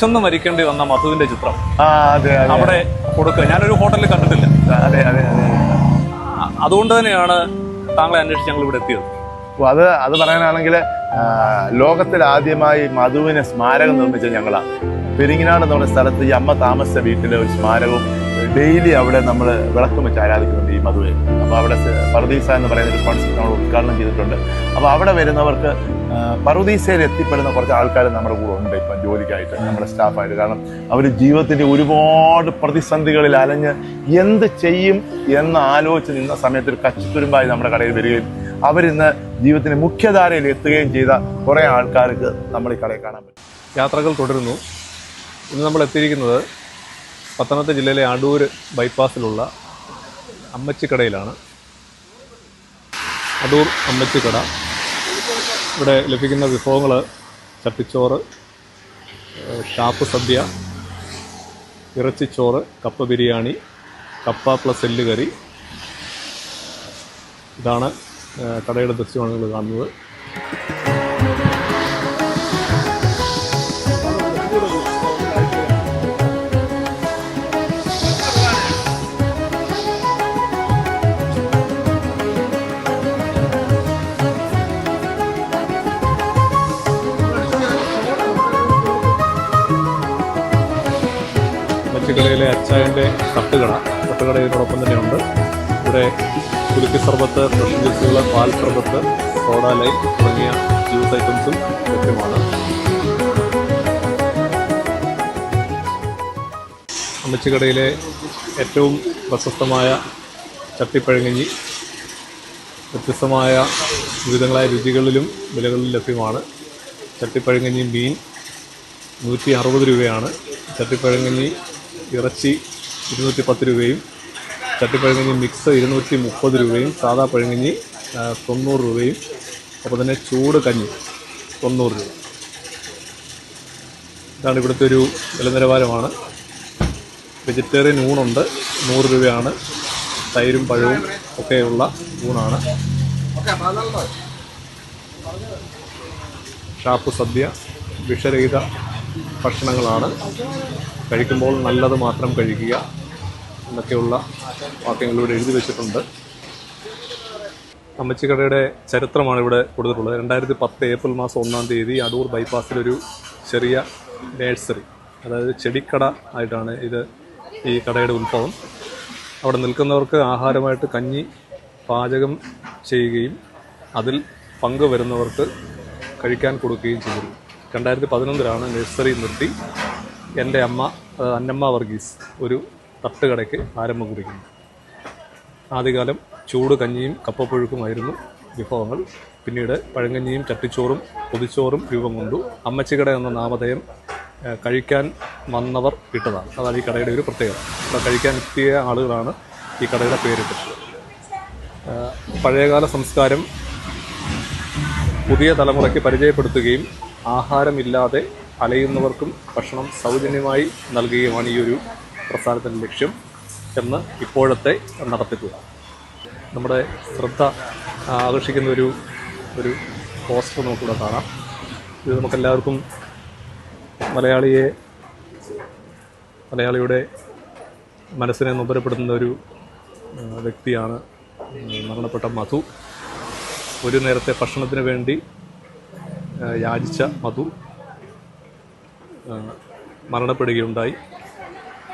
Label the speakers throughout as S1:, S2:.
S1: വിശന്ന് മരിക്കേണ്ടി വന്ന മധുവിന്റെ ചിത്രം
S2: അതെ
S1: അവിടെ കൊടുക്കുക. ഞാനൊരു ഹോട്ടലിൽ കണ്ടിട്ടില്ല.
S2: അതെ അതെ അതെ.
S1: അതുകൊണ്ട് തന്നെയാണ് താങ്കളെ അന്വേഷിച്ച് ഞങ്ങൾ ഇവിടെ എത്തിയത്.
S2: അത് പറയാനാണെങ്കിൽ ലോകത്തിൽ ആദ്യമായി മധുവിന് സ്മാരകം നിർമ്മിച്ചത് ഞങ്ങളാണ്. പെരിങ്ങനാട് എന്ന് പറയുന്ന സ്ഥലത്ത് ഈ അമ്മ താമസിച്ച വീട്ടിലെ ഒരു സ്മാരകവും ഡെയിലി അവിടെ നമ്മൾ വിളക്കം വെച്ച് ആരാധിക്കുന്നുണ്ട് ഈ മധുവിനെ. അപ്പോൾ അവിടെ പറുദീസ എന്ന് പറയുന്ന ഒരു കോൺസെപ്റ്റ് നമ്മൾ ഉദ്ഘാടനം ചെയ്തിട്ടുണ്ട്. അപ്പോൾ അവിടെ വരുന്നവർക്ക് പറുദീസയിൽ എത്തിപ്പെടുന്ന കുറച്ച് ആൾക്കാർ നമ്മുടെ കൂടെ ഉണ്ട് ഇപ്പം ജോലിക്കായിട്ട്, നമ്മുടെ സ്റ്റാഫായിട്ട്. കാരണം അവർ ജീവിതത്തിൻ്റെ ഒരുപാട് പ്രതിസന്ധികളിൽ അലഞ്ഞ് എന്ത് ചെയ്യും എന്ന് ആലോചിച്ച് നിന്ന സമയത്ത് ഒരു കച്ചിത്തുരുമ്പായി നമ്മുടെ കടയിൽ വരികയും അവരിന്ന് ജീവിതത്തിൻ്റെ മുഖ്യധാരയിൽ എത്തുകയും ചെയ്ത കുറേ ആൾക്കാർക്ക് നമ്മൾ ഈ കടയിൽ കാണാൻ പറ്റും.
S1: യാത്രകൾ തുടരുന്നു. ഇന്ന് നമ്മൾ എത്തിയിരിക്കുന്നത് പത്തനംതിട്ട ജില്ലയിലെ അടൂർ ബൈപ്പാസിലുള്ള അമ്മച്ചിക്കടയിലാണ്. അടൂർ അമ്മച്ചിക്കട. ഇവിടെ ലഭിക്കുന്ന വിഭവങ്ങൾ ചട്ടിച്ചോറ്, ഷാപ്പ് സദ്യ, ഇറച്ചിച്ചോറ്, കപ്പ ബിരിയാണി, കപ്പ പ്ലസ് എല്ല് കറി. ഇതാണ് കടയുടെ ദൃശ്യമാണ് നിങ്ങൾ കാണുന്നത്. കടയിലെ അച്ചായൻ്റെ തട്ടുകട ഇതിനോടൊപ്പം തന്നെയുണ്ട്. ഇവിടെ കുലുക്കി സർബത്ത്, ഫ്രഷ് ജ്യൂസുകൾ, പാൽ സർബത്ത്, സോഡ ലൈം തുടങ്ങിയ ജ്യൂസ് ഐറ്റംസും ലഭ്യമാണ്. അമ്മച്ചിക്കടയിലെ ഏറ്റവും പ്രശസ്തമായ ചട്ടിപ്പഴങ്കഞ്ഞി വ്യത്യസ്തമായ വിവിധങ്ങളായ രുചികളിലും വിലകളിലും ലഭ്യമാണ്. ചട്ടിപ്പഴങ്കഞ്ഞി മീൻ 160 രൂപയാണ്. ചട്ടിപ്പഴങ്കഞ്ഞി ഇറച്ചി 210 രൂപയും, ചട്ടിപ്പഴങ്കഞ്ഞി മിക്സ് 230 രൂപയും, സാധാ പഴങ്കഞ്ഞി 90 രൂപയും, അപ്പോൾ തന്നെ ചൂട് കഞ്ഞി 90 രൂപ. ഇതാണ് ഇവിടുത്തെ ഒരു വില നിലവാരമാണ്. വെജിറ്റേറിയൻ ഊണുണ്ട്, 100 രൂപയാണ്. തൈരും പഴവും ഒക്കെയുള്ള ഊണാണ്. ഷാപ്പ് സദ്യ വിഷരഹിത ഭക്ഷണങ്ങളാണ്. കഴിക്കുമ്പോൾ നല്ലത് മാത്രം കഴിക്കുക എന്നൊക്കെയുള്ള വാക്യങ്ങളിലൂടെ എഴുതി വെച്ചിട്ടുണ്ട്. അമ്മച്ചിക്കടയുടെ ചരിത്രമാണ് ഇവിടെ കൊടുത്തിട്ടുള്ളത്. 2010 ഏപ്രിൽ മാസം 1-ാം തീയതി അടൂർ ബൈപ്പാസിലൊരു ചെറിയ നേഴ്സറി, അതായത് ചെടിക്കട ആയിട്ടാണ് ഈ കടയുടെ ഉത്ഭവം. അവിടെ നിൽക്കുന്നവർക്ക് ആഹാരമായിട്ട് കഞ്ഞി പാചകം ചെയ്യുകയും അതിൽ പങ്കുവരുന്നവർക്ക് കഴിക്കാൻ കൊടുക്കുകയും ചെയ്തു. 2011-ലാണ് നഴ്സറി നിർത്തി എൻ്റെ അമ്മ അന്നമ്മ വർഗീസ് ഒരു തട്ടുകടയ്ക്ക് ആരംഭം കുറിക്കുന്നു. ആദ്യകാലം ചൂട് കഞ്ഞിയും കപ്പപ്പുഴുക്കുമായിരുന്നു വിഭവങ്ങൾ. പിന്നീട് പഴങ്കഞ്ഞിയും ചട്ടിച്ചോറും പൊതിച്ചോറും രൂപം കൊണ്ടു. അമ്മച്ചിക്കട എന്ന നാമധേയം കഴിക്കാൻ വന്നവർ ഇട്ടതാണ്. അതാണ് ഈ കടയുടെ ഒരു പ്രത്യേകത. ഇവിടെ കഴിക്കാൻ എത്തിയ ആളുകളാണ് ഈ കടയുടെ പേരിട്ടത്. പഴയകാല സംസ്കാരം പുതിയ തലമുറയ്ക്ക് പരിചയപ്പെടുത്തുകയും ആഹാരമില്ലാതെ അലയുന്നവർക്കും ഭക്ഷണം സൗജന്യമായി നൽകുകയുമാണ് ഈ ഒരു പ്രസ്ഥാനത്തിൻ്റെ ലക്ഷ്യം എന്ന് ഇപ്പോഴത്തെ നടത്തിപ്പുക. നമ്മുടെ ശ്രദ്ധ ആകർഷിക്കുന്ന ഒരു പോസ്റ്റർ നമുക്കിവിടെ കാണാം. ഇത് നമുക്കെല്ലാവർക്കും മലയാളിയുടെ മനസ്സിനെ നൊമ്പരപ്പെടുത്തുന്ന ഒരു വ്യക്തിയാണ് മരണപ്പെട്ട മധു. ഒരു നേരത്തെ ഭക്ഷണത്തിന് വേണ്ടി യാചിച്ച മധു മരണപ്പെടുകയുണ്ടായി.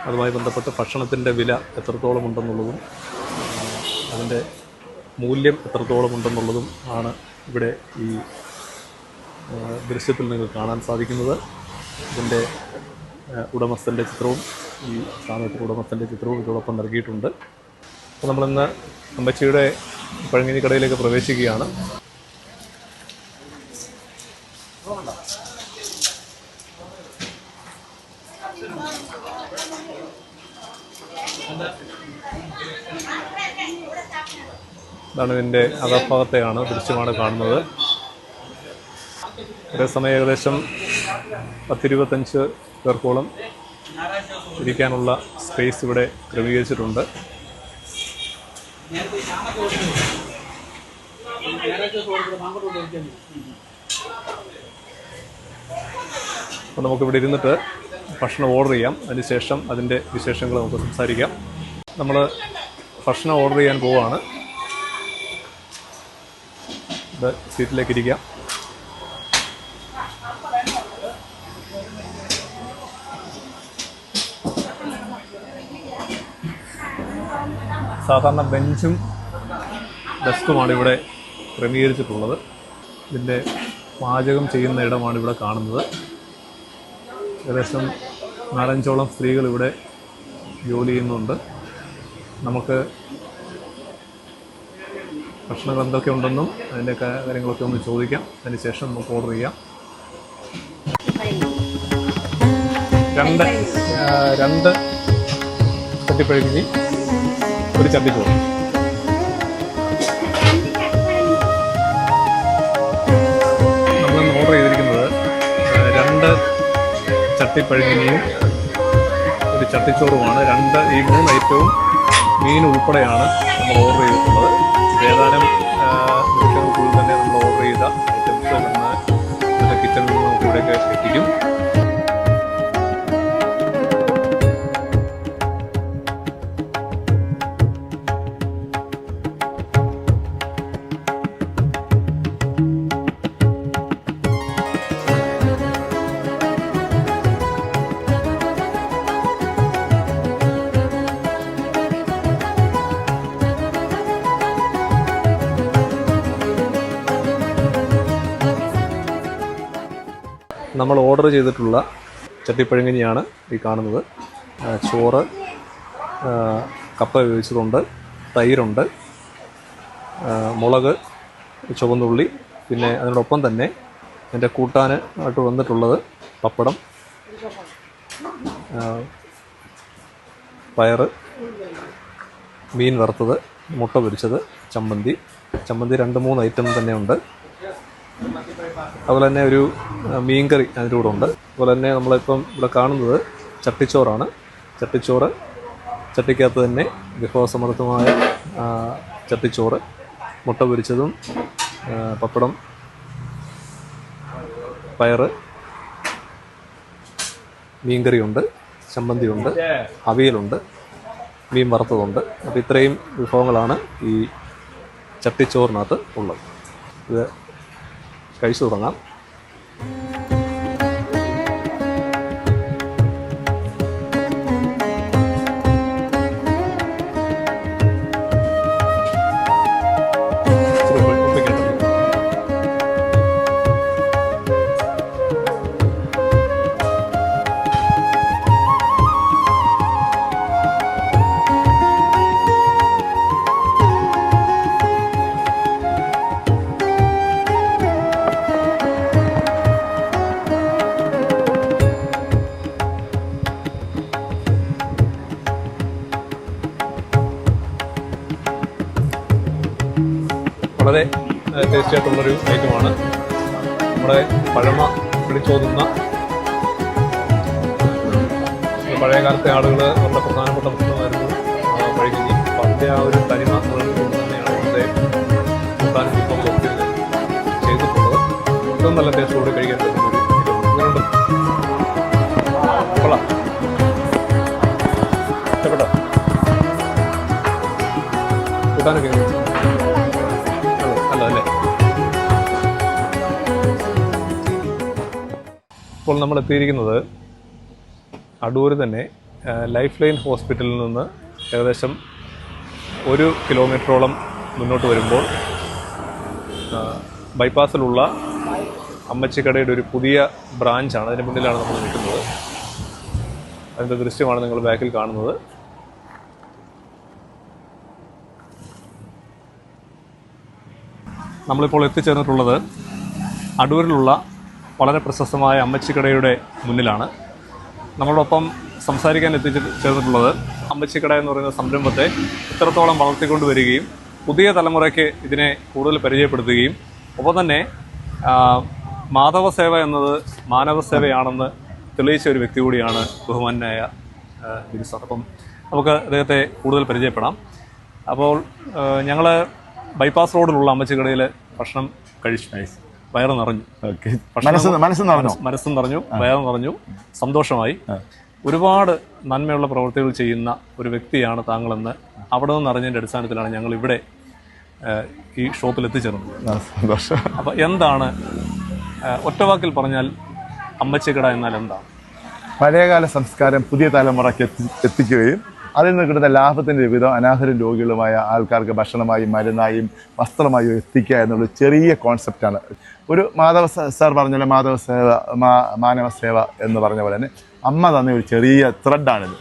S1: അതുമായി ബന്ധപ്പെട്ട് ഭക്ഷണത്തിൻ്റെ വില എത്രത്തോളം ഉണ്ടെന്നുള്ളതും അതിൻ്റെ മൂല്യം എത്രത്തോളം ഉണ്ടെന്നുള്ളതും ആണ് ഇവിടെ ഈ ദൃശ്യത്തിൽ നിങ്ങൾക്ക് കാണാൻ സാധിക്കുന്നത്. ഇതിൻ്റെ ഉടമസ്ഥൻ്റെ ചിത്രവും ഈ സ്ഥാപനത്തിൻ്റെ ഉടമസ്ഥൻ്റെ ചിത്രവും ഇതോടൊപ്പം നൽകിയിട്ടുണ്ട്. അപ്പോൾ നമ്മളിന്ന് അമ്മച്ചിയുടെ പഴങ്കഞ്ഞി കടയിലേക്ക് പ്രവേശിക്കുകയാണ്. ഇതാണ് ഇതിൻ്റെ അകഭാഗത്തെയാണ് ദൃശ്യമാണ് കാണുന്നത്. ഒരേ സമയം ഏകദേശം 10-25 പേർക്കോളം ഇരിക്കാനുള്ള സ്പേസ് ഇവിടെ ക്രമീകരിച്ചിട്ടുണ്ട്. അപ്പോൾ നമുക്കിവിടെ ഇരുന്നിട്ട് ഭക്ഷണം ഓർഡർ ചെയ്യാം. അതിനുശേഷം അതിൻ്റെ വിശേഷങ്ങൾ നമുക്ക് സംസാരിക്കാം. നമ്മൾ ഭക്ഷണം ഓർഡർ ചെയ്യാൻ പോവുകയാണ്. ഇത് സീറ്റിലേക്ക് ഇരിക്കാം. സാധാരണ ബെഞ്ചും ഡെസ്കുമാണ് ഇവിടെ ക്രമീകരിച്ചിട്ടുള്ളത്. ഇതിൻ്റെ പാചകം ചെയ്യുന്ന ഇടമാണ് ഇവിടെ കാണുന്നത്. ഏകദേശം 4-5ഓളം സ്ത്രീകൾ ഇവിടെ ജോലി ചെയ്യുന്നുണ്ട്. നമുക്ക് ഭക്ഷണങ്ങൾ എന്തൊക്കെ ഉണ്ടെന്നും അതിൻ്റെ കാര്യങ്ങളൊക്കെ ഒന്ന് ചോദിക്കാം. അതിനുശേഷം നമുക്ക് ഓർഡർ ചെയ്യാം. രണ്ട് ചട്ടിപ്പഴകിഞ്ഞി, ഒരു ചട്ടിച്ചോറ്. നമ്മളിന്ന് ഓർഡർ ചെയ്തിരിക്കുന്നത് 2 ചട്ടിപ്പഴകിഞ്ഞിയും ഒരു ചട്ടിച്ചോറുമാണ്. ഈ 3 ഐറ്റവും മീൻ ഉൾപ്പെടെയാണ് നമ്മൾ ഓർഡർ ചെയ്തിട്ടുള്ളത്. ഏതാനും നിമിഷങ്ങൾക്കുള്ളിൽ തന്നെ നമ്മൾ ഓർഡർ ചെയ്ത ഐറ്റംസ് നമ്മുടെ കിച്ചണിൽ നിന്ന് നമുക്ക് ഇവിടേക്ക് എത്തിക്കും. നമ്മൾ ഓർഡർ ചെയ്തിട്ടുള്ള ചട്ടിപ്പഴങ്കഞ്ഞിയാണ് ഈ കാണുന്നത്. ചോറ്, കപ്പ വേവിച്ചതുണ്ട്, തൈരുണ്ട്, മുളക്, ചുവന്നുള്ളി, പിന്നെ അതിനോടൊപ്പം തന്നെ എൻ്റെ കൂട്ടാൻ ആയിട്ട് വന്നിട്ടുള്ളത് പപ്പടം, പയറ്, മീൻ വറുത്തത്, മുട്ട പൊരിച്ചത്, ചമ്മന്തി 2-3 ഐറ്റം തന്നെ ഉണ്ട്. അതുപോലെ തന്നെ ഒരു മീൻകറി അതിൻ്റെ കൂടെ ഉണ്ട്. അതുപോലെ തന്നെ നമ്മളിപ്പം ഇവിടെ കാണുന്നത് ചട്ടിച്ചോറാണ്. ചട്ടിച്ചോറ്, ചട്ടിക്കകത്ത് തന്നെ വിഭവസമൃദ്ധമായ ചട്ടിച്ചോറ്, മുട്ട പൊരിച്ചതും, പപ്പടം, പയറ്, മീൻകറിയുണ്ട്, ചമ്മന്തിയുണ്ട്, അവിയലുണ്ട്, മീൻ വറുത്തതുണ്ട്. അപ്പോൾ ഇത്രയും വിഭവങ്ങളാണ് ഈ ചട്ടിച്ചോറിനകത്ത് ഉള്ളത്. ഇത് കഴിച്ചു തുടങ്ങാം. വളരെ ടേസ്റ്റി ആയിട്ടുള്ളൊരു ഐറ്റമാണ്. നമ്മുടെ പഴമ വിളിച്ചോതുന്ന പഴയ കാലത്തെ ആളുകൾ അവരുടെ പ്രധാനപ്പെട്ട ഭക്ഷണമായിരുന്നു പഴകഞ്ഞി. അപ്പം അതിൻ്റെ ആ ഒരു തനിമ കൊണ്ട് തന്നെയാണ് ഇതിൻ്റെ കൂട്ടാനും വിഭവങ്ങളൊക്കെ ചെയ്തിട്ടുള്ളത്. ഏറ്റവും നല്ല ടേസ്റ്റോട് കഴിക്കാൻ പറ്റുന്നൊരു ഇങ്ങനെയുണ്ട്. കൊള്ളാം, ഇഷ്ടപ്പെട്ടോ? കൂട്ടാനൊക്കെ അല്ലേ? ഇപ്പോൾ നമ്മൾ എത്തിയിരിക്കുന്നത് അടൂർ തന്നെ ലൈഫ് ലൈൻ ഹോസ്പിറ്റലിൽ നിന്ന് ഏകദേശം 1 കിലോമീറ്ററോളം മുന്നോട്ട് വരുമ്പോൾ ബൈപ്പാസിലുള്ള അമ്മച്ചിക്കടയുടെ ഒരു പുതിയ ബ്രാഞ്ചാണ്. അതിന് മുന്നിലാണ് നമ്മൾ നിൽക്കുന്നത്. അതിൻ്റെ ദൃശ്യമാണ് നിങ്ങൾ ബാക്കിൽ കാണുന്നത്. നമ്മളിപ്പോൾ എത്തിച്ചേർന്നിട്ടുള്ളത് അടൂരിലുള്ള വളരെ പ്രശസ്തമായ അമ്മച്ചിക്കടയുടെ മുന്നിലാണ്. നമ്മളോടൊപ്പം സംസാരിക്കാൻ എത്തിച്ചേർന്നിട്ടുള്ളത് അമ്മച്ചിക്കട എന്ന് പറയുന്ന സംരംഭത്തെ ഇത്രത്തോളം വളർത്തിക്കൊണ്ടുവരികയും പുതിയ തലമുറയ്ക്ക് ഇതിനെ കൂടുതൽ പരിചയപ്പെടുത്തുകയും ഒപ്പം തന്നെ മാധവസേവ എന്നത് മാനവസേവയാണെന്ന് തെളിയിച്ച ഒരു വ്യക്തി കൂടിയാണ് ബഹുമാനായ ബിരുസാർ. അപ്പം നമുക്ക് അദ്ദേഹത്തെ കൂടുതൽ പരിചയപ്പെടാം. അപ്പോൾ ഞങ്ങൾ ബൈപ്പാസ് റോഡിലുള്ള അമ്മച്ചിക്കടയിൽ ഭക്ഷണം കഴിച്ചു. വയറ് നിറഞ്ഞു.
S2: ഓക്കെ, മനസ്സും
S1: നിറഞ്ഞു, വയറ് നിറഞ്ഞു, സന്തോഷമായി. ഒരുപാട് നന്മയുള്ള പ്രവൃത്തികൾ ചെയ്യുന്ന ഒരു വ്യക്തിയാണ് താങ്കളെന്ന് അവിടെ നിന്ന് അറിഞ്ഞതിൻ്റെ അടിസ്ഥാനത്തിലാണ് ഞങ്ങൾ ഇവിടെ ഈ ഷോപ്പിൽ എത്തിച്ചേർന്നത്.
S2: സന്തോഷം.
S1: അപ്പോൾ എന്താണ് ഒറ്റവാക്കിൽ പറഞ്ഞാൽ അമ്മച്ചിക്കട എന്നാൽ എന്താണ്?
S2: പഴയകാല സംസ്കാരം പുതിയ തലമുറയ്ക്ക് എത്തിക്കുകയും അതിൽ നിന്ന് കിട്ടുന്ന ലാഭത്തിൻ്റെ വിധം അനാഥരും രോഗികളുമായ ആൾക്കാർക്ക് ഭക്ഷണമായും മരുന്നായും വസ്ത്രമായും എത്തിക്കുക എന്നുള്ള ചെറിയ കോൺസെപ്റ്റാണ്. ഒരു മാധവ സാർ പറഞ്ഞ മാനവ സേവ എന്ന് പറഞ്ഞ പോലെ തന്നെ അമ്മ തന്നെ ഒരു ചെറിയ ത്രെഡാണിത്.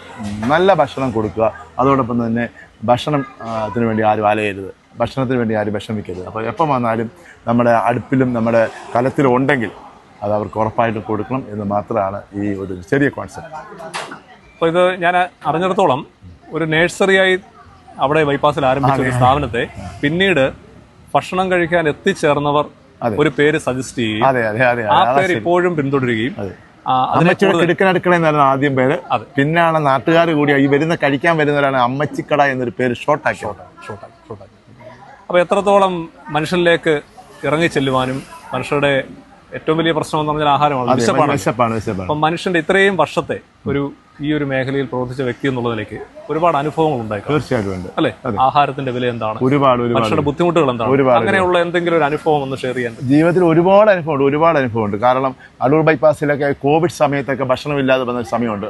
S2: നല്ല ഭക്ഷണം കൊടുക്കുക, അതോടൊപ്പം തന്നെ ഭക്ഷണത്തിന് വേണ്ടി ആരും അലയരുത്, ഭക്ഷണത്തിന് വേണ്ടി ആരും വിഷമിക്കരുത്. അപ്പോൾ എപ്പം വന്നാലും നമ്മുടെ അടുപ്പിലും നമ്മുടെ കലത്തിലും ഉണ്ടെങ്കിൽ അത് അവർക്ക് ഉറപ്പായിട്ടും കൊടുക്കണം എന്ന് മാത്രമാണ് ഈ ഒരു ചെറിയ കോൺസെപ്റ്റ്.
S1: അപ്പോൾ ഇത് ഞാൻ അറിഞ്ഞിടത്തോളം ഒരു നഴ്സറിയായി അവിടെ ബൈപ്പാസിൽ ആരംഭിച്ച ഒരു സ്ഥാപനത്തെ പിന്നീട് ഭക്ഷണം കഴിക്കാൻ എത്തിച്ചേർന്നവർ ഒരു പേര് സജസ്റ്റ് ചെയ്യുകയും ആ പേര് ഇപ്പോഴും പിന്തുടരുകയും
S2: കിടക്കനടുക്കള എന്നായിരുന്നു ആദ്യം പേര്. പിന്നാണ് നാട്ടുകാർ കൂടി ഈ കഴിക്കാൻ വരുന്നവരാണ് അമ്മച്ചിക്കട എന്നൊരു പേര് ഷോർട്ടാക്കി.
S1: അപ്പോൾ എത്രത്തോളം മനുഷ്യനിലേക്ക് ഇറങ്ങി ചെല്ലുവാനും മനുഷ്യരുടെ ഏറ്റവും വലിയ പ്രശ്നം എന്ന് പറഞ്ഞാൽ ആഹാരമാണ്, വിശപ്പാണ്. അപ്പം മനുഷ്യന്റെ ഇത്രയും വർഷത്തെ ഈ ഒരു മേഖലയിൽ പ്രവർത്തിച്ച വ്യക്തി എന്നുള്ള നിലയ്ക്ക് ഒരുപാട് അനുഭവങ്ങൾ ഉണ്ടായിരുന്നു.
S2: തീർച്ചയായിട്ടും ഉണ്ട്
S1: അല്ലെ? ആഹാരത്തിന്റെ വില എന്താണ്,
S2: ഒരുപാട്
S1: മനുഷ്യരുടെ ബുദ്ധിമുട്ടുകൾ എന്താണ്, അങ്ങനെയുള്ള എന്തെങ്കിലും ഒരു അനുഭവം ഒന്ന് ഷെയർ ചെയ്യാൻ?
S2: ജീവിതത്തിൽ ഒരുപാട് അനുഭവമുണ്ട്. കാരണം അടൂർ ബൈപ്പാസിലൊക്കെ കോവിഡ് സമയത്തൊക്കെ ഭക്ഷണമില്ലാതെ വന്ന സമയമുണ്ട്.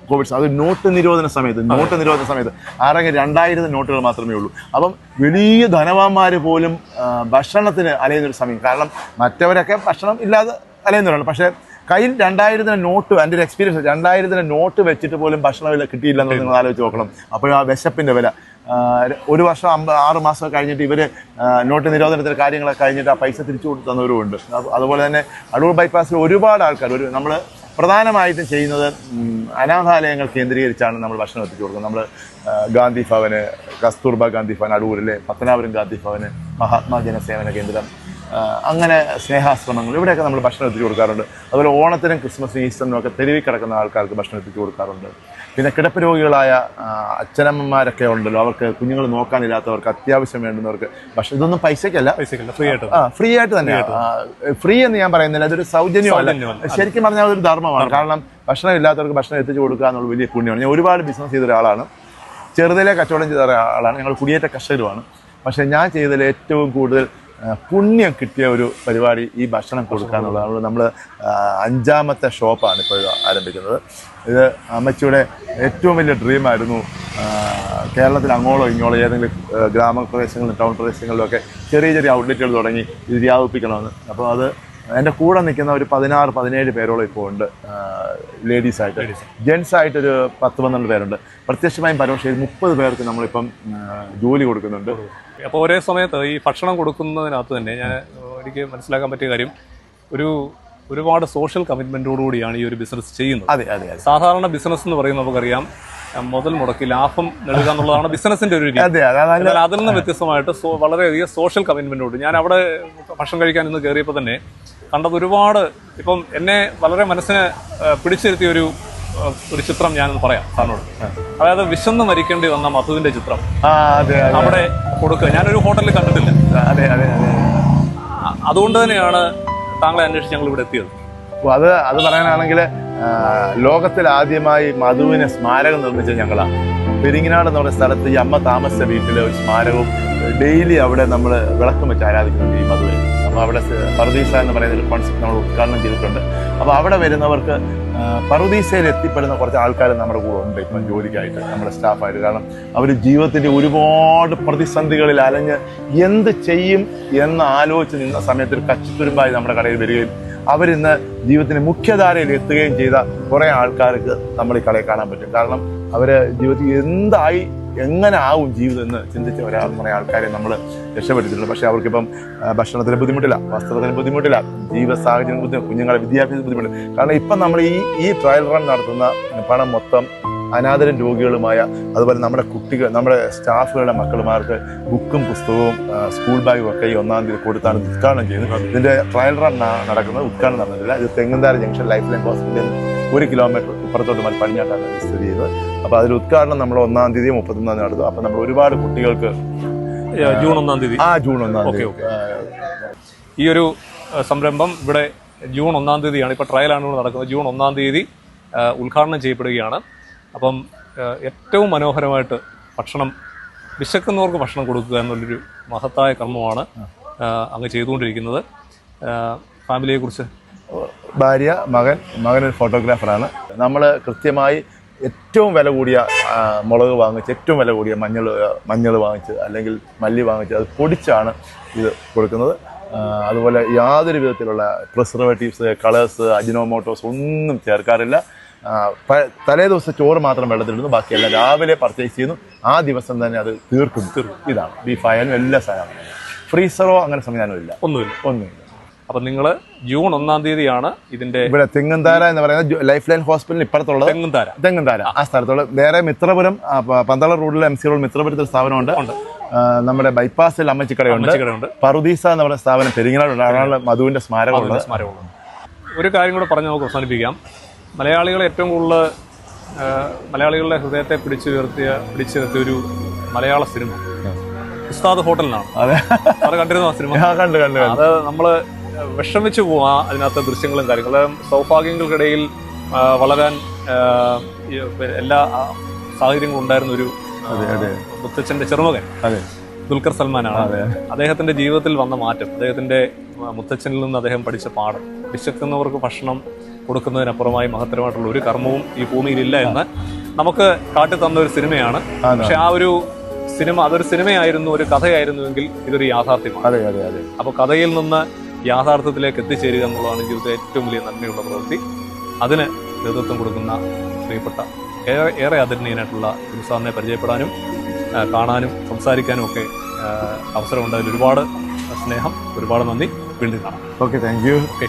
S2: കോവിഡ് അത് നോട്ട് നിരോധന സമയത്ത് ആരെങ്കിലും 2000 നോട്ടുകൾ മാത്രമേ ഉള്ളൂ. അപ്പം വലിയ ധനവാന്മാർ പോലും ഭക്ഷണത്തിന് അലയുന്നൊരു സമയം. കാരണം മറ്റവരൊക്കെ ഭക്ഷണം ഇല്ലാതെ അലയുന്നവരാണ്. പക്ഷേ കയ്യിൽ 2000 നോട്ട്, എൻ്റെ ഒരു എക്സ്പീരിയൻസ്, 2000 നോട്ട് വെച്ചിട്ട് പോലും ഭക്ഷണമില്ല, കിട്ടിയില്ല എന്ന് നിങ്ങൾ ആലോചിച്ച് നോക്കണം. അപ്പോൾ ആ വിശപ്പിൻ്റെ വില. ഒരു വർഷം 6 മാസം കഴിഞ്ഞിട്ട് ഇവർ നോട്ട് നിരോധനത്തിൻ്റെ കാര്യങ്ങളൊക്കെ കഴിഞ്ഞിട്ട് ആ പൈസ തിരിച്ചു കൊടുത്തു തന്നവരുമുണ്ട്. അതുപോലെ തന്നെ അടൂർ ബൈപ്പാസിൽ ഒരുപാട് ആൾക്കാർ നമ്മൾ പ്രധാനമായിട്ടും ചെയ്യുന്നത് അനാഥാലയങ്ങൾ കേന്ദ്രീകരിച്ചാണ് നമ്മൾ ഭക്ഷണം എത്തിച്ചു കൊടുക്കുന്നത്. നമ്മൾ ഗാന്ധി ഭവന്, കസ്തൂർബ ഗാന്ധി ഭവൻ അടൂരിലെ, പത്തനാപുരം ഗാന്ധി ഭവന്, മഹാത്മാ ജനസേവന കേന്ദ്രം, അങ്ങനെ സ്നേഹാശ്രമങ്ങൾ, ഇവിടെയൊക്കെ നമ്മൾ ഭക്ഷണം എത്തിച്ചു കൊടുക്കാറുണ്ട്. അതുപോലെ ഓണത്തിനും ക്രിസ്മസിനും ഈസ്റ്ററിനും ഒക്കെ തെരുവിൽ കിടക്കുന്ന ആൾക്കാർക്ക് ഭക്ഷണം എത്തിച്ചു കൊടുക്കാറുണ്ട്. പിന്നെ കിടപ്പ് രോഗികളായ അച്ഛനമ്മമാരൊക്കെ ഉണ്ടല്ലോ, അവർക്ക് കുഞ്ഞുങ്ങൾ നോക്കാനില്ലാത്തവർക്ക്, അത്യാവശ്യം വേണ്ടുന്നവർക്ക് ഭക്ഷണം, ഇതൊന്നും പൈസയ്ക്കല്ല, ഫ്രീ ആയിട്ട് തന്നെയാണ്. ഫ്രീ എന്ന് ഞാൻ പറയുന്നില്ല, അതൊരു സൗജന്യമല്ല, ശരിക്കും പറഞ്ഞാൽ അതൊരു ധർമ്മമാണ്. കാരണം ഭക്ഷണം ഇല്ലാത്തവർക്ക് ഭക്ഷണം എത്തിച്ചു കൊടുക്കുക എന്നുള്ള വലിയ പുണ്യമാണ്. ഞാൻ ഒരുപാട് ബിസിനസ് ചെയ്ത ഒരാളാണ്, ചെറുതിലെ കച്ചവടം ചെയ്ത ഒരാളാണ്, ഞങ്ങൾ കുടിയേറ്റ കർഷകരുമാണ്. പക്ഷേ ഞാൻ ചെയ്തതിൽ ഏറ്റവും കൂടുതൽ പുണ്യം കിട്ടിയ ഒരു പരിപാടി ഈ ഭക്ഷണം കൊടുക്കുക എന്നുള്ളതാണ്. നമ്മൾ 5ാമത്തെ ഷോപ്പാണ് ഇപ്പോൾ ആരംഭിക്കുന്നത്. ഇത് അമ്മച്ചിയുടെ ഏറ്റവും വലിയ ഡ്രീമായിരുന്നു. കേരളത്തിൽ അങ്ങോളോ ഇങ്ങോളോ ഏതെങ്കിലും ഗ്രാമപ്രദേശങ്ങളിലും ടൗൺ പ്രദേശങ്ങളിലൊക്കെ ചെറിയ ഔട്ട്ലെറ്റുകൾ തുടങ്ങി ഇത് വ്യാപിപ്പിക്കണമെന്ന്. അപ്പോൾ അത് എൻ്റെ കൂടെ നിൽക്കുന്ന ഒരു 16-17 പേരോളം ഇപ്പോൾ ഉണ്ട്. ലേഡീസായിട്ട്, ജെൻസായിട്ടൊരു 10-12 പേരുണ്ട്. പ്രത്യക്ഷമായും പരോക്ഷമായും 30 പേർക്ക് നമ്മളിപ്പം ജോലി കൊടുക്കുന്നുണ്ട്.
S1: അപ്പോൾ ഒരേ സമയത്ത് ഈ ഭക്ഷണം കൊടുക്കുന്നതിനകത്ത് തന്നെ എനിക്ക് മനസ്സിലാക്കാൻ പറ്റിയ കാര്യം, ഒരുപാട് സോഷ്യൽ കമ്മിറ്റ്മെൻറ്റോടുകൂടിയാണ് ഈ ഒരു ബിസിനസ് ചെയ്യുന്നത്.
S2: അതെ.
S1: സാധാരണ ബിസിനസ് എന്ന് പറയുന്നത് നമുക്കറിയാം, മുതൽ മുടക്കി ലാഭം നേടുക എന്നുള്ളതാണ് ബിസിനസിന്റെ ഒരു രീതി. എന്നാൽ അതിൽ നിന്ന് വ്യത്യസ്തമായിട്ട് വളരെയധികം സോഷ്യൽ കമ്മിറ്റ്മെന്റുണ്ട്. ഞാൻ അവിടെ ഭക്ഷണം കഴിക്കാൻ ഇന്ന് കയറിയപ്പോൾ തന്നെ കണ്ടത് ഒരുപാട്, ഇപ്പം എന്നെ വളരെ മനസ്സിനെ പിടിച്ചിരുത്തിയ ഒരു ചിത്രം ഞാനൊന്ന് പറയാം സാറിനോട്. അതായത് വിശന്ന് മരിക്കേണ്ടി വന്ന മധുവിന്റെ ചിത്രം അവിടെ കൊടുക്കുക. ഞാനൊരു ഹോട്ടലിൽ കണ്ടിട്ടില്ല. അതുകൊണ്ട് തന്നെയാണ് താങ്കളെ അന്വേഷിച്ച് ഞങ്ങൾ ഇവിടെ എത്തിയത്.
S2: അത് പറയാനാണെങ്കിൽ ലോകത്തിൽ ആദ്യമായി മധുവിന് സ്മാരകം നിർമ്മിച്ച ഞങ്ങളാണ്. പെരിങ്ങനാട് എന്ന് പറയുന്ന സ്ഥലത്ത് ഈ അമ്മ താമസിച്ച വീട്ടിലെ ഒരു സ്മാരകവും ഡെയിലി അവിടെ നമ്മൾ വിളക്കം വെച്ച് ആരാധിക്കുന്നുണ്ട് ഈ മധുവിന്. അപ്പോൾ അവിടെ പറുദീസ എന്ന് പറയുന്ന ഒരു കോൺസെപ്റ്റ് നമ്മൾ ഉദ്ഘാടനം ചെയ്തിട്ടുണ്ട്. അപ്പോൾ അവിടെ വരുന്നവർക്ക് പറുദീസയിൽ എത്തിപ്പെടുന്ന കുറച്ച് ആൾക്കാർ നമ്മുടെ കൂടെ ഉണ്ട് ഇപ്പം ജോലിക്കായിട്ട്, നമ്മുടെ സ്റ്റാഫായിട്ട്. കാരണം അവർ ജീവിതത്തിൻ്റെ ഒരുപാട് പ്രതിസന്ധികളിൽ അലഞ്ഞ് എന്ത് ചെയ്യും എന്ന് ആലോചിച്ച് നിന്ന സമയത്ത് ഒരു കച്ചിത്തുരുമ്പായി നമ്മുടെ കടയിൽ വരികയും അവരിന്ന് ജീവിതത്തിന് മുഖ്യധാരയിൽ എത്തുകയും ചെയ്ത കുറേ ആൾക്കാർക്ക് നമ്മൾ ഈ കടയിൽ കാണാൻ പറ്റും. കാരണം അവർ ജീവിതത്തിൽ എങ്ങനെ ആവും ജീവിതം എന്ന് ചിന്തിച്ച കുറേ ആൾക്കാരെ നമ്മൾ രക്ഷപ്പെടുത്തിയിട്ടുണ്ട്. പക്ഷേ അവർക്കിപ്പം ഭക്ഷണത്തിന് ബുദ്ധിമുട്ടില്ല, വസ്ത്രത്തിന് ബുദ്ധിമുട്ടില്ല, ജീവിത സാഹചര്യം ബുദ്ധിമുട്ട്, കുഞ്ഞുങ്ങളുടെ വിദ്യാഭ്യാസ ബുദ്ധിമുട്ട്. കാരണം ഇപ്പം നമ്മൾ ഈ ട്രയൽ റൺ നടത്തുന്ന പണം മൊത്തം അനാഥരും രോഗികളുമായ, അതുപോലെ നമ്മുടെ കുട്ടികൾ, നമ്മുടെ സ്റ്റാഫുകളുടെ മക്കളുമാർക്ക് ബുക്കും പുസ്തകവും സ്കൂൾ ബാഗും ഒക്കെ ഈ 1-ാം തീയതി കൊടുത്താണ് ഉദ്ഘാടനം ചെയ്യുന്നത്. ഇതിൻ്റെ ട്രയൽ റൺ നടക്കുന്നത്, ഉദ്ഘാടനം നടന്നിട്ടില്ല. ഇത് തെങ്ങുംതാര ജംഗ്ഷൻ ലൈഫ് ലൈൻ ഹോസ്പിറ്റലിൽ 1 കിലോമീറ്റർ ഇപ്പുറത്തോട്ട് പടിഞ്ഞാട്ടാണ് സ്ഥിതി ചെയ്തത്. അപ്പോൾ അതിൽ ഉദ്ഘാടനം നമ്മൾ 1-ാം തീയതി 31-ാം തീയതി നടത്തും. അപ്പോൾ നമ്മൾ ഒരുപാട് കുട്ടികൾക്ക്
S1: ജൂൺ 1-ാം തീയതി
S2: ജൂൺ 1-ാം തീയതി
S1: ഈ ഒരു സംരംഭം ഇവിടെ ജൂൺ 1-ാം തീയതിയാണ്, ഇപ്പോൾ ട്രയലാണ് ഇവിടെ നടക്കുന്നത്. ജൂൺ 1-ാം തീയതി ഉദ്ഘാടനം ചെയ്യപ്പെടുകയാണ്. അപ്പം ഏറ്റവും മനോഹരമായിട്ട് ഭക്ഷണം, വിശക്കുന്നവർക്ക് ഭക്ഷണം കൊടുക്കുക എന്നുള്ളൊരു മഹത്തായ കർമ്മമാണ് അങ്ങ് ചെയ്തുകൊണ്ടിരിക്കുന്നത്. ഫാമിലിയെക്കുറിച്ച്?
S2: ഭാര്യ, മകനൊരു ഫോട്ടോഗ്രാഫറാണ്. നമ്മൾ കൃത്യമായി ഏറ്റവും വില കൂടിയ മുളക് വാങ്ങിച്ച്, ഏറ്റവും വില കൂടിയ മഞ്ഞൾ വാങ്ങിച്ച്, അല്ലെങ്കിൽ മല്ലി വാങ്ങിച്ച് അത് പൊടിച്ചാണ് ഇത് കൊടുക്കുന്നത്. അതുപോലെ യാതൊരു വിധത്തിലുള്ള പ്രിസർവേറ്റീവ്സ്, കളേഴ്സ്, അജിനോമോട്ടോസ് ഒന്നും ചേർക്കാറില്ല. തലേ ദിവസം ചോറ് മാത്രം വെള്ളത്തിലിടുന്നു, ബാക്കിയെല്ലാം രാവിലെ പർച്ചേസ് ചെയ്യുന്നു, ആ ദിവസം തന്നെ അത് തീർക്കുന്നു. ഇതാണ് ബീഫായാലും എല്ലാ സാധനവും. ഫ്രീസറോ അങ്ങനെ സംവിധാനമില്ല, ഒന്നുമില്ല.
S1: അപ്പം നിങ്ങൾ ജൂൺ 1-ാം തീയതിയാണ് ഇതിന്റെ
S2: ഇവിടെ തെങ്ങന്താര എന്ന് പറയുന്നത് ലൈഫ് ലൈൻ ഹോസ്പിറ്റലിന് ഇപ്പുറത്തുള്ളത്. തെങ്ങന്താര ആ സ്ഥലത്തുള്ള. വേറെ മിത്രപുരം, പന്തള റോഡിലെ MC റോഡ് മിത്രപുരത്തിൽ സ്ഥാപനമുണ്ട്. നമ്മുടെ ബൈപ്പാസിൽ അമ്മച്ചിക്കടയുണ്ട്. പറുദീസ എന്ന് പറയുന്ന സ്ഥാപനം പെരിങ്ങനാടുണ്ട്. അതാണ് മധുവിന്റെ സ്മാരകമുള്ളത്.
S1: ഒരു കാര്യം കൂടെ പറഞ്ഞ് നമുക്ക് അവസാനിപ്പിക്കാം. മലയാളികളെ ഏറ്റവും കൂടുതൽ മലയാളികളുടെ ഹൃദയത്തെ പിടിച്ചുയർത്തിയ ഒരു മലയാള സിനിമ ഉസ്താദ് ഹോട്ടലിനാണ്. അത് കണ്ടിരുന്നു ആ സിനിമ?
S2: കണ്ടു.
S1: അത് നമ്മള് വിഷമിച്ചു പോവാ അതിനകത്തെ ദൃശ്യങ്ങളും കാര്യങ്ങളും. സൗഭാഗ്യങ്ങൾക്കിടയിൽ വളരാൻ എല്ലാ സാഹചര്യങ്ങളും ഉണ്ടായിരുന്ന ഒരു മുത്തച്ഛന്റെ ചെറുമകൻ ദുൽഖർ സൽമാനാണ്. അദ്ദേഹത്തിന്റെ ജീവിതത്തിൽ വന്ന മാറ്റം, അദ്ദേഹത്തിന്റെ മുത്തച്ഛനിൽ നിന്ന് അദ്ദേഹം പഠിച്ച പാഠം, വിശക്കുന്നവർക്ക് ഭക്ഷണം കൊടുക്കുന്നതിനപ്പുറമായി മഹത്തരമായിട്ടുള്ള ഒരു കർമ്മവും ഈ ഭൂമിയിലില്ല എന്ന് നമുക്ക് കാട്ടിത്തന്ന ഒരു സിനിമയാണ്. പക്ഷെ ആ ഒരു സിനിമ അതൊരു സിനിമയായിരുന്നു, ഒരു കഥയായിരുന്നുവെങ്കിൽ ഇതൊരു യാഥാർത്ഥ്യമാണ്. അപ്പോൾ കഥയിൽ നിന്ന് യാഥാർത്ഥ്യത്തിലേക്ക് എത്തിച്ചേരുക എന്നുള്ളതാണ് ജീവിതത്തിലെ ഏറ്റവും വലിയ നന്മയുള്ള പ്രവൃത്തി. അതിന് നേതൃത്വം കൊടുക്കുന്ന പ്രിയപ്പെട്ട ഏറെ ആദരണീയനായിട്ടുള്ള ഗുരുസാറിനെ പരിചയപ്പെടാനും കാണാനും സംസാരിക്കാനും ഒക്കെ അവസരമുണ്ട്. അതിൽ ഒരുപാട് സ്നേഹം, ഒരുപാട് നന്ദി. വീണ്ടും കാണാം.
S2: Okay, thank you.
S1: ഓക്കെ.